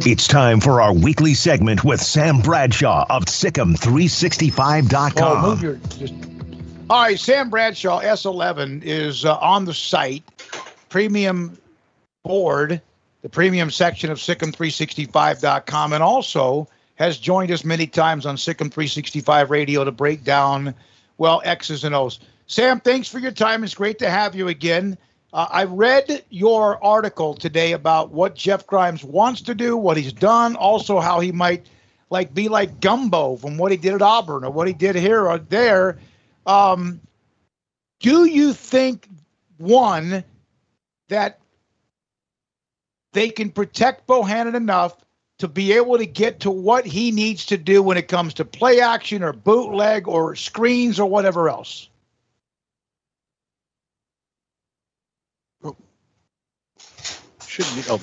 It's time for our weekly segment with Sam Bradshaw of Sikkim365.com. All right, Sam Bradshaw, S11, is on the site, premium board, the premium section of Sikkim365.com, and also has joined us many times on Sikkim365 Radio to break down, well, X's and O's. Sam, thanks for your time. It's great to have you again. I read your article today about what Jeff Grimes wants to do, what he's done, also how he might be like Gumbo from what he did at Auburn or what he did here or there. Do you think, one, that they can protect Bohannon enough to be able to get to what he needs to do when it comes to play action or bootleg or screens or whatever else?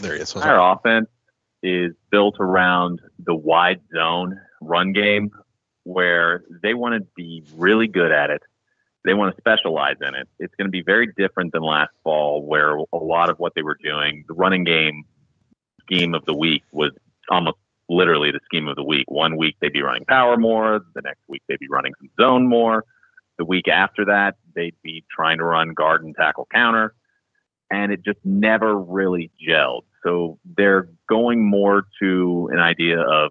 There he is. Our offense is built around the wide zone run game where they want to be really good at it. They want to specialize in it. It's going to be very different than last fall where a lot of what they were doing, the running game scheme of the week was almost literally the scheme of the week. 1 week they'd be running power more. The next week they'd be running some zone more. The week after that, they'd be trying to run guard and tackle counter. And it just never really gelled. So they're going more to an idea of,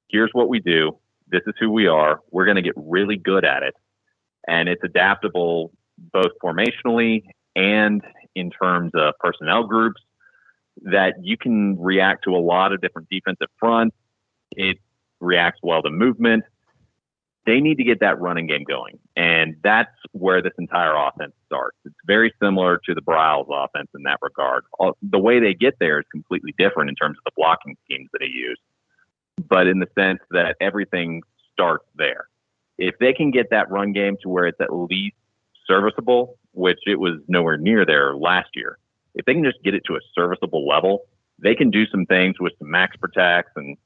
here's what we do. This is who we are. We're going to get really good at it. And it's adaptable both formationally and in terms of personnel groups that you can react to a lot of different defensive fronts. It reacts well to movement. They need to get that running game going. And that's where this entire offense starts. It's very similar to the Bryles offense in that regard. The way they get there is completely different in terms of the blocking schemes that they use, but in the sense that everything starts there. If they can get that run game to where it's at least serviceable, which it was nowhere near there last year, if they can just get it to a serviceable level, they can do some things with some max protects and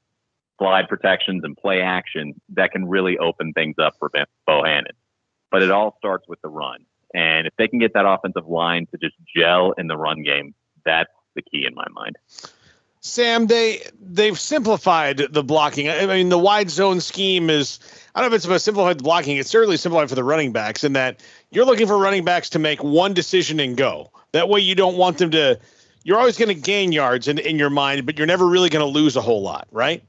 slide protections and play action that can really open things up for Bohannon. But it all starts with the run. And if they can get that offensive line to just gel in the run game, that's the key in my mind. Sam, they've simplified the blocking. I mean, the wide zone scheme is, I don't know if it's about simplified the blocking. It's certainly simplified for the running backs in that you're looking for running backs to make one decision and go. That way you don't want them to, you're always going to gain yards in your mind, but you're never really going to lose a whole lot, right?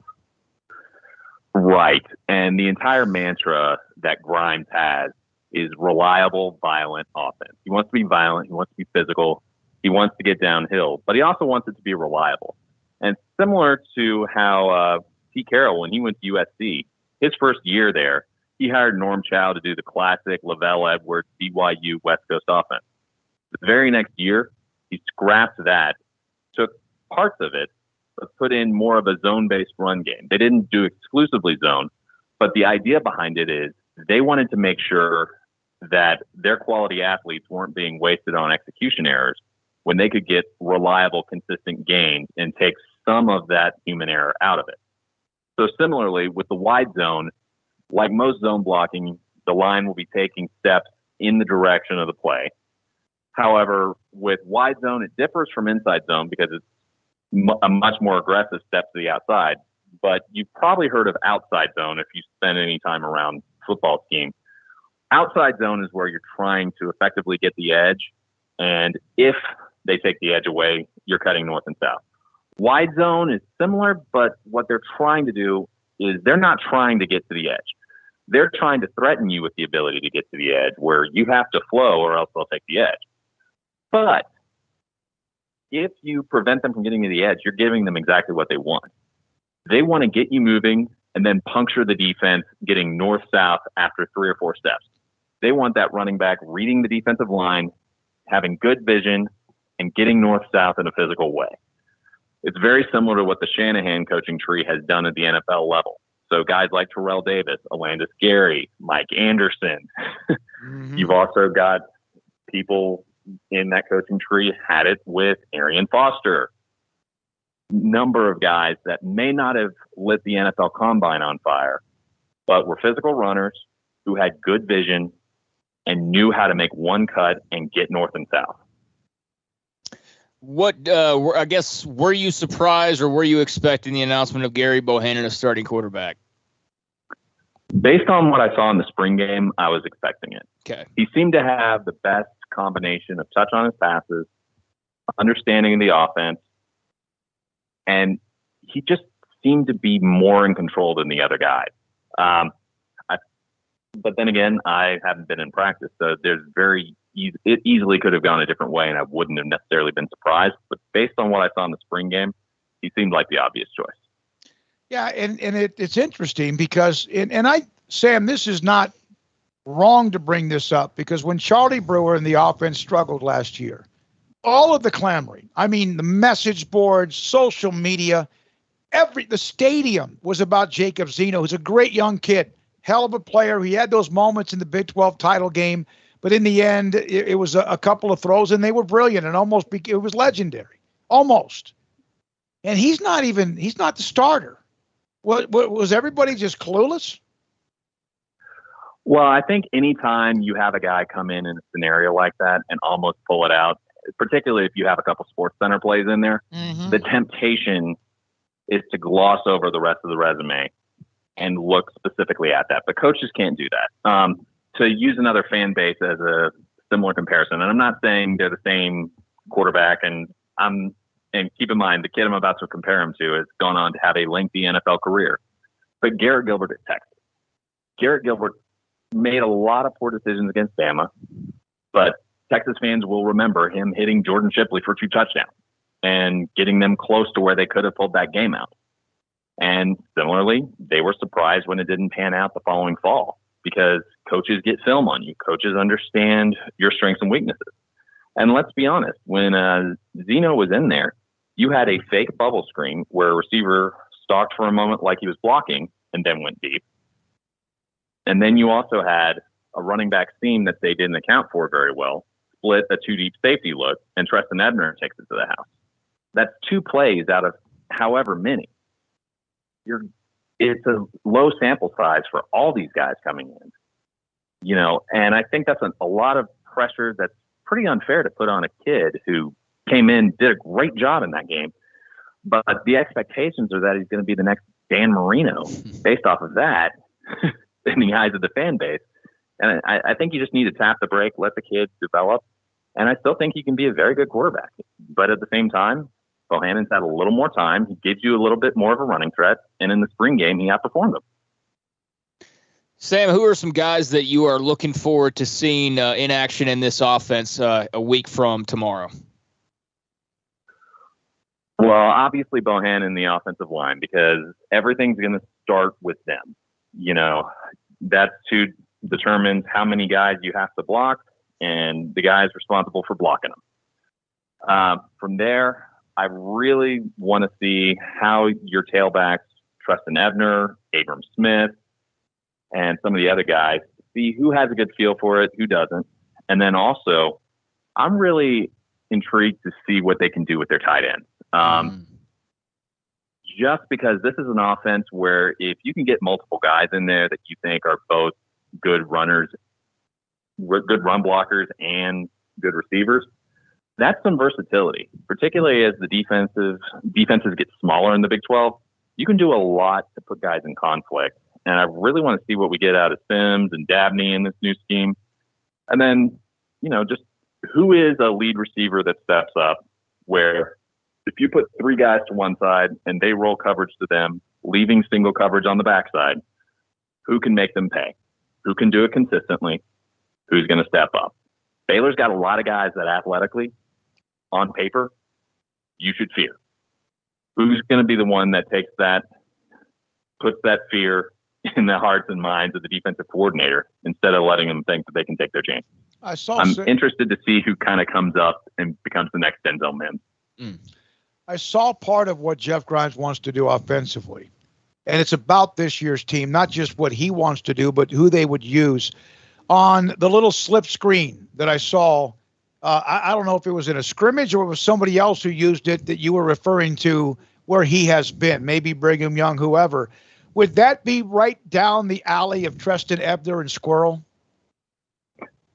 Right. And the entire mantra that Grimes has is reliable, violent offense. He wants to be violent. He wants to be physical. He wants to get downhill, but he also wants it to be reliable. And similar to how Pete Carroll, when he went to USC, his first year there, he hired Norm Chow to do the classic Lavelle Edwards, BYU West Coast offense. The very next year, he scrapped that, took parts of it, but put in more of a zone-based run game. They didn't do exclusively zone, but the idea behind it is they wanted to make sure that their quality athletes weren't being wasted on execution errors when they could get reliable, consistent gains and take some of that human error out of it. So similarly, with the wide zone, like most zone blocking, the line will be taking steps in the direction of the play. However, with wide zone, it differs from inside zone because it's a much more aggressive step to the outside. But you've probably heard of outside zone if you spend any time around football scheme. Outside zone is where you're trying to effectively get the edge. And if they take the edge away, you're cutting north and south. Wide zone is similar, but what they're trying to do is they're not trying to get to the edge. They're trying to threaten you with the ability to get to the edge where you have to flow or else they'll take the edge. But if you prevent them from getting to the edge, you're giving them exactly what they want. They want to get you moving and then puncture the defense, getting north-south after 3 or 4 steps. They want that running back reading the defensive line, having good vision, and getting north-south in a physical way. It's very similar to what the Shanahan coaching tree has done at the NFL level. So guys like Terrell Davis, Alandis Gary, Mike Anderson. Mm-hmm. You've also got people in that coaching tree had it with Arian Foster. Number of guys that may not have lit the NFL combine on fire, but were physical runners who had good vision and knew how to make one cut and get north and south. I guess, were you surprised or were you expecting the announcement of Gary Bohannon as starting quarterback? Based on what I saw in the spring game, I was expecting it. Okay. He seemed to have the best combination of touch on his passes, understanding the offense, and he just seemed to be more in control than the other guys. But then again, I haven't been in practice, so it easily could have gone a different way, and I wouldn't have necessarily been surprised. But based on what I saw in the spring game, he seemed like the obvious choice. Yeah, and it's interesting because, Sam, this is not wrong to bring this up, because when Charlie Brewer and the offense struggled last year, all of the clamoring, I mean, the message boards, social media, the stadium was about Jacob Zeno, who's a great young kid, hell of a player. He had those moments in the Big 12 title game, but in the end, it was a couple of throws, and they were brilliant, and it was legendary, almost. And he's not the starter. Was everybody just clueless? Well, I think anytime you have a guy come in a scenario like that and almost pull it out, particularly if you have a couple Sports Center plays in there, the temptation is to gloss over the rest of the resume and look specifically at that. But coaches can't do that. To use another fan base as a similar comparison, and I'm not saying they're the same quarterback, and keep in mind, the kid I'm about to compare him to has gone on to have a lengthy NFL career. But Garrett Gilbert at Texas. Garrett Gilbert made a lot of poor decisions against Bama, but Texas fans will remember him hitting Jordan Shipley for 2 touchdowns and getting them close to where they could have pulled that game out. And similarly, they were surprised when it didn't pan out the following fall, because coaches get film on you. Coaches understand your strengths and weaknesses. And let's be honest, when Zeno was in there, you had a fake bubble screen where a receiver stalked for a moment like he was blocking and then went deep. And then you also had a running back seam that they didn't account for very well, split a 2-deep safety look, and Treston Ebner takes it to the house. That's 2 plays out of however many. It's a low sample size for all these guys coming in, and I think that's a lot of pressure that's pretty unfair to put on a kid who came in, did a great job in that game, but the expectations are that he's going to be the next Dan Marino based off of that in the eyes of the fan base. And I think you just need to tap the brake, let the kid develop, and I still think he can be a very good quarterback. But at the same time, Bohannon's had a little more time. He gives you a little bit more of a running threat, and in the spring game, he outperformed them. Sam, who are some guys that you are looking forward to seeing in action in this offense a week from tomorrow? Well, obviously Bohannon, the offensive line, because everything's going to start with them. That's who determines how many guys you have to block and the guys responsible for blocking them. From there, I really want to see how your tailbacks, Treston Ebner, Abram Smith, and some of the other guys, see who has a good feel for it, who doesn't. And then also, I'm really intrigued to see what they can do with their tight ends. Just because this is an offense where if you can get multiple guys in there that you think are both good runners, good run blockers, and good receivers, that's some versatility, particularly as the defenses get smaller in the Big 12. You can do a lot to put guys in conflict. And I really want to see what we get out of Sims and Dabney in this new scheme. And then, just who is a lead receiver that steps up, where if you put 3 guys to one side and they roll coverage to them, leaving single coverage on the backside, who can make them pay? Who can do it consistently? Who's going to step up? Baylor's got a lot of guys that athletically, on paper, you should fear. Who's going to be the one that takes that, puts that fear in the hearts and minds of the defensive coordinator instead of letting them think that they can take their chance? I'm interested to see who kind of comes up and becomes the next Denzel Mims. I saw part of what Jeff Grimes wants to do offensively, and it's about this year's team, not just what he wants to do, but who they would use. On the little slip screen that I saw, I don't know if it was in a scrimmage or it was somebody else who used it that you were referring to, where he has been, maybe Brigham Young, whoever. Would that be right down the alley of Treston Ebner and Squirrel?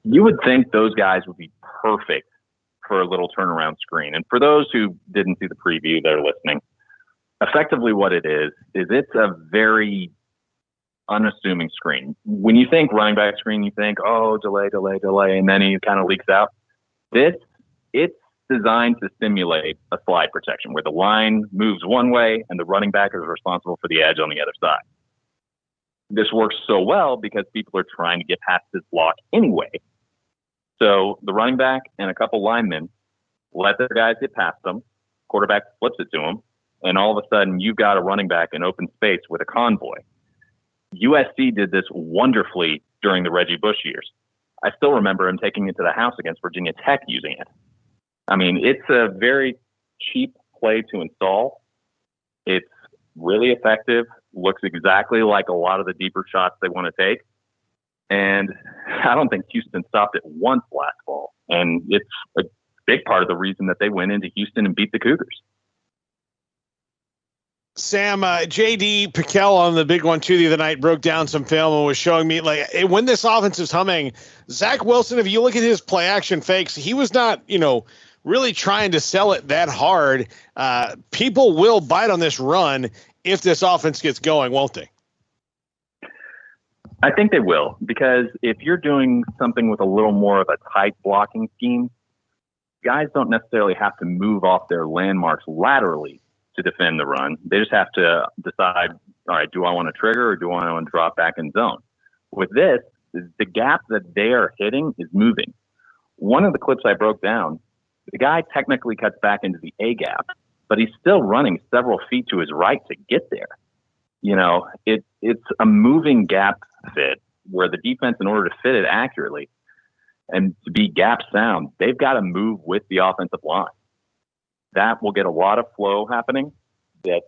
You would think those guys would be perfect for a little turnaround screen. And for those who didn't see the preview that are listening, effectively what it is it's a very unassuming screen. When you think running back screen, you think, oh, delay, and then he kind of leaks out. It's designed to simulate a slide protection where the line moves one way and the running back is responsible for the edge on the other side. This works so well because people are trying to get past this block anyway. So the running back and a couple linemen let their guys get past them. Quarterback flips it to them. And all of a sudden, you've got a running back in open space with a convoy. USC did this wonderfully during the Reggie Bush years. I still remember him taking it to the house against Virginia Tech using it. I mean, it's a very cheap play to install. It's really effective, looks exactly like a lot of the deeper shots they want to take. And I don't think Houston stopped it once last fall. And it's a big part of the reason that they went into Houston and beat the Cougars. Sam, J.D. Piquel on the Big 1-2 the other night broke down some film and was showing me, like, when this offense is humming, Zach Wilson, if you look at his play action fakes, he was not, really trying to sell it that hard. People will bite on this run if this offense gets going, won't they? I think they will, because if you're doing something with a little more of a tight blocking scheme, guys don't necessarily have to move off their landmarks laterally to defend the run. They just have to decide, all right, do I want to trigger or do I want to drop back in zone? With this, the gap that they are hitting is moving. One of the clips I broke down, the guy technically cuts back into the A gap, but he's still running several feet to his right to get there. It's a moving gap fit where the defense, in order to fit it accurately and to be gap sound, they've got to move with the offensive line. That will get a lot of flow happening that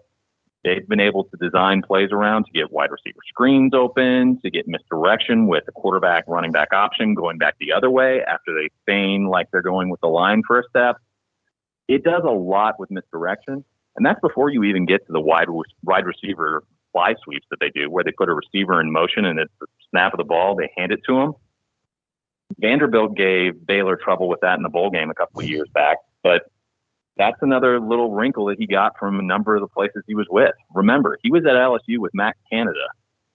they've been able to design plays around to get wide receiver screens open, to get misdirection with the quarterback running back option going back the other way after they feign like they're going with the line for a step. It does a lot with misdirection, and that's before you even get to the wide receiver fly sweeps that they do, where they put a receiver in motion and it's the snap of the ball, they hand it to him. Vanderbilt gave Baylor trouble with that in the bowl game a couple of years back, but that's another little wrinkle that he got from a number of the places he was with. Remember, he was at LSU with Matt Canada,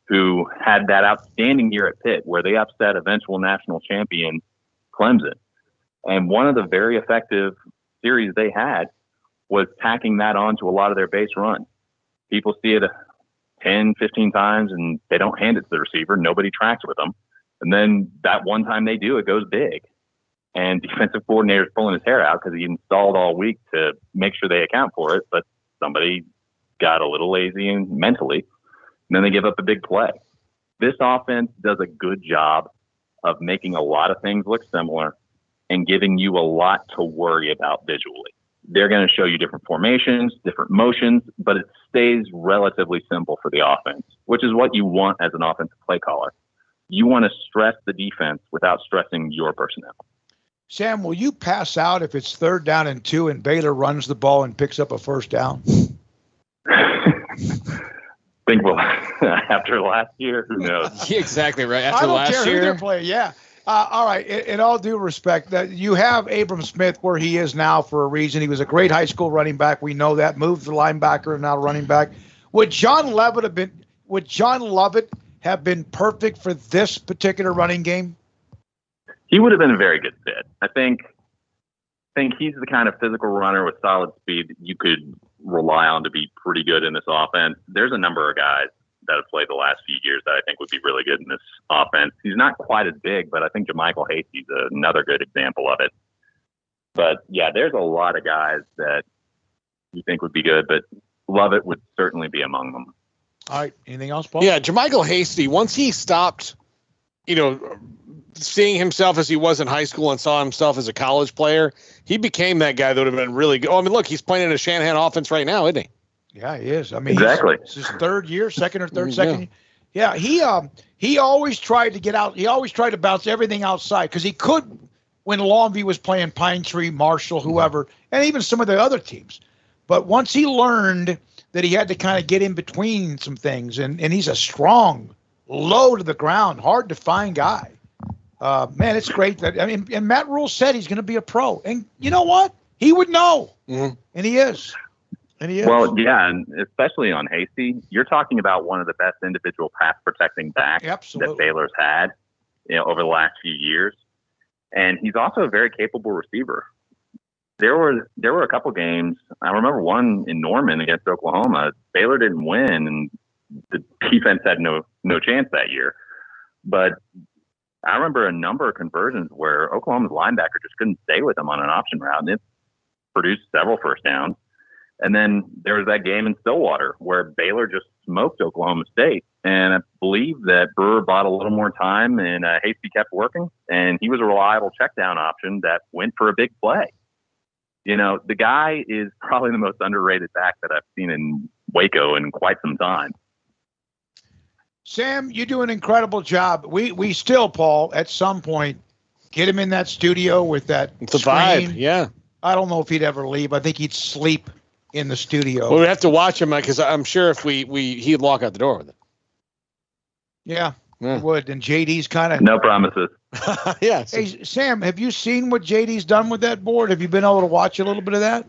who had that outstanding year at Pitt where they upset eventual national champion Clemson. And one of the very effective series they had was tacking that on to a lot of their base runs. People see it 10, 15 times and they don't hand it to the receiver. Nobody tracks with them. And then that one time they do, it goes big. And defensive coordinator's pulling his hair out because he installed all week to make sure they account for it. But somebody got a little lazy and mentally, and then they give up a big play. This offense does a good job of making a lot of things look similar and giving you a lot to worry about visually. They're going to show you different formations, different motions, but it stays relatively simple for the offense, which is what you want as an offensive play caller. You want to stress the defense without stressing your personnel. Sam, will you pass out if it's 3rd down and 2 and Baylor runs the ball and picks up a first down? Think well, after last year, who knows? Yeah, exactly right. I don't care who they're playing. Yeah. All right. In all due respect, that you have Abram Smith where he is now for a reason. He was a great high school running back. We know that. Moved to linebacker and now running back. Would John Lovett have been perfect for this particular running game? He would have been a very good fit. I think he's the kind of physical runner with solid speed that you could rely on to be pretty good in this offense. There's a number of guys that have played the last few years that I think would be really good in this offense. He's not quite as big, but I think JaMychal Hasty's another good example of it. But yeah, there's a lot of guys that you think would be good, but Lovett would certainly be among them. All right. Anything else, Paul? Yeah, JaMychal Hasty, once he stopped, seeing himself as he was in high school and saw himself as a college player, he became that guy that would have been really good. Oh, I mean, look, he's playing in a Shanahan offense right now, isn't he? Yeah, he is. I mean, exactly. It's his 3rd year, second. Yeah, he always tried to get out. He always tried to bounce everything outside because he could when Longview was playing Pine Tree, Marshall, whoever, and even some of the other teams. But once he learned that he had to kind of get in between some things, and he's a strong, low to the ground, hard to find guy. Man, it's great that and Matt Rule said he's going to be a pro, and you know what? He would know, and he is. And he is. Well, yeah, and especially on Hasty, you're talking about one of the best individual pass protecting backs that Baylor's had, over the last few years, and he's also a very capable receiver. There were a couple games. I remember one in Norman against Oklahoma. Baylor didn't win, and the defense had no chance that year. But I remember a number of conversions where Oklahoma's linebacker just couldn't stay with them on an option route, and it produced several first downs. And then there was that game in Stillwater where Baylor just smoked Oklahoma State. And I believe that Brewer bought a little more time, and Hasty kept working, and he was a reliable check down option that went for a big play. The guy is probably the most underrated back that I've seen in Waco in quite some time. Sam, you do an incredible job. We still, Paul, at some point, get him in that studio with that it's screen. A vibe, yeah. I don't know if he'd ever leave. I think he'd sleep in the studio. Well, we have to watch him because I'm sure if he'd walk out the door with it. Yeah, he would. And JD's kind of no promises. Yeah. Hey, Sam, have you seen what JD's done with that board? Have you been able to watch a little bit of that?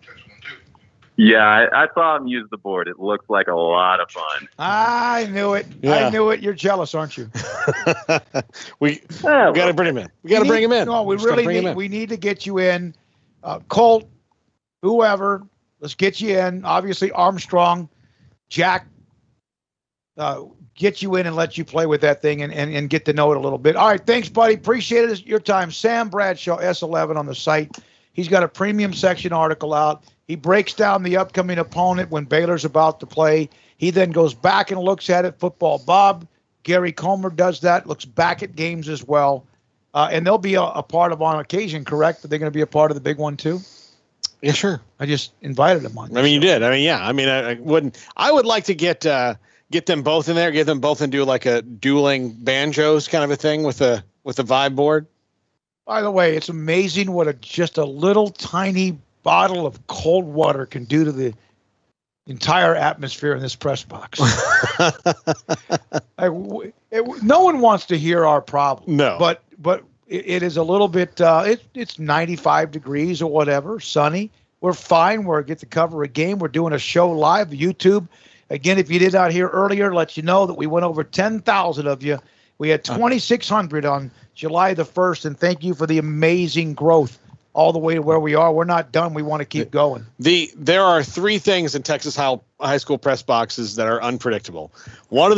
Yeah, I saw him use the board. It looks like a lot of fun. I knew it. Yeah. I knew it. You're jealous, aren't you? we got to bring him in. We got to bring him in. No, we really need to get you in. Colt, whoever, let's get you in. Obviously, Armstrong, Jack, get you in and let you play with that thing and get to know it a little bit. All right, thanks, buddy. Appreciate it. Your time. Sam Bradshaw, S11 on the site. He's got a premium section article out. He breaks down the upcoming opponent when Baylor's about to play. He then goes back and looks at it. Football Bob, Gary Comer does that, looks back at games as well. And they'll be a part of on occasion, correct? Are they going to be a part of the big one too? Yeah, sure. I just invited them on. You did. I would like to get them both in there, get them both and do like a dueling banjos kind of a thing with a vibe board. By the way, it's amazing what just a little tiny bottle of cold water can do to the entire atmosphere in this press box. No one wants to hear our problem. No. But it is a little bit, it's 95 degrees or whatever, sunny. We're fine. We're get to cover a game. We're doing a show live, YouTube. Again, if you did not hear earlier, let you know that we went over 10,000 of you. We had 2,600 on July the 1st, and thank you for the amazing growth all the way to where we are. We're not done. We want to keep going. There are three things in Texas high school press boxes that are unpredictable. One of